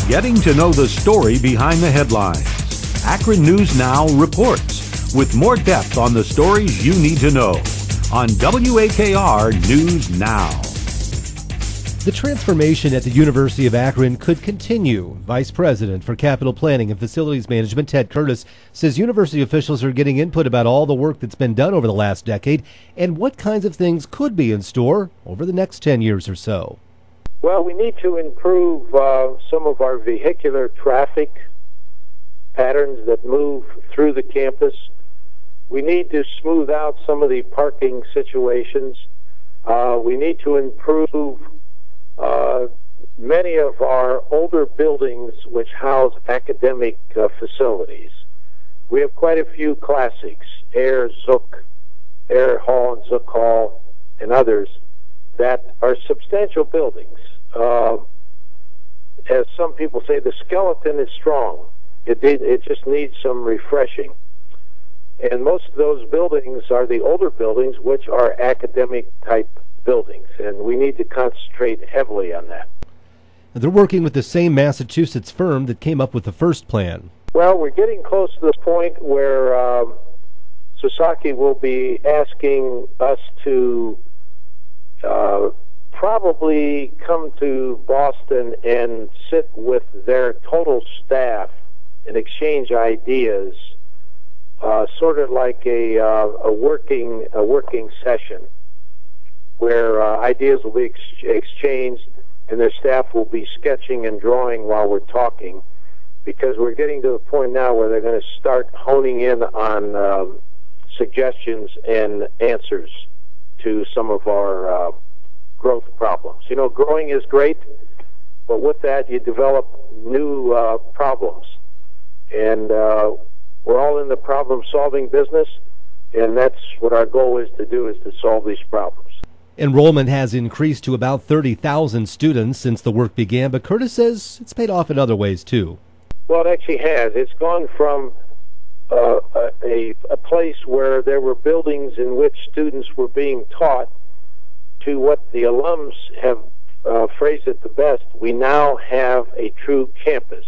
Getting to know the story behind the headlines. Akron News Now reports with more depth on the stories you need to know on WAKR News Now. The transformation at the University of Akron could continue. Vice President for Capital Planning and Facilities Management Ted Curtis says university officials are getting input about all the work that's been done over the last decade and what kinds of things could be in store over the next 10 years or so. Well, we need to improve some of our vehicular traffic patterns that move through the campus. We need to smooth out some of the parking situations. We need to improve many of our older buildings which house academic facilities. We have quite a few classics, Air Hall and Zook Hall, and others that are substantial buildings. As some people say, the skeleton is strong. It just needs some refreshing. And most of those buildings are the older buildings, which are academic-type buildings, and we need to concentrate heavily on that. They're working with the same Massachusetts firm that came up with the first plan. Well, we're getting close to the point where Sasaki will be asking us to probably come to Boston and sit with their total staff and exchange ideas, sort of like a working session, where ideas will be exchanged and their staff will be sketching and drawing while we're talking, because we're getting to the point now where they're going to start honing in on suggestions and answers to some of our growth problems. You know, growing is great, but with that you develop new problems. And we're all in the problem-solving business, and that's what our goal is to do, is to solve these problems. Enrollment has increased to about 30,000 students since the work began, but Curtis says it's paid off in other ways, too. Well, it actually has. It's gone from a place where there were buildings in which students were being taught to what the alums have phrased it the best. We now have a true campus.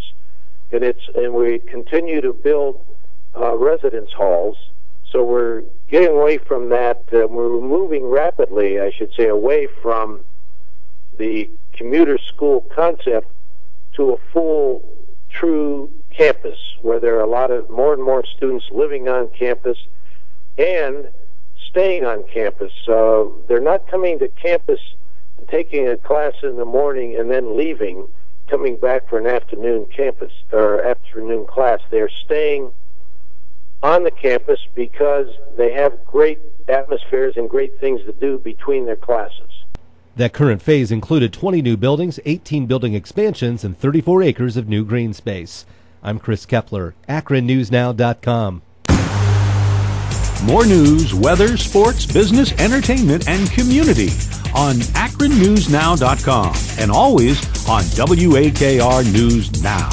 And we continue to build residence halls, so we're getting away from that. We're moving rapidly, I should say, away from the commuter school concept to a full, true campus, where there are a lot of more and more students living on campus and staying on campus. They're not coming to campus and taking a class in the morning and then leaving, coming back for an afternoon campus or afternoon class. They're staying on the campus because they have great atmospheres and great things to do between their classes. That current phase included 20 new buildings, 18 building expansions, and 34 acres of new green space. I'm Chris Kepler, AkronNewsNow.com. More news, weather, sports, business, entertainment, and community on AkronNewsNow.com and always on WAKR News Now.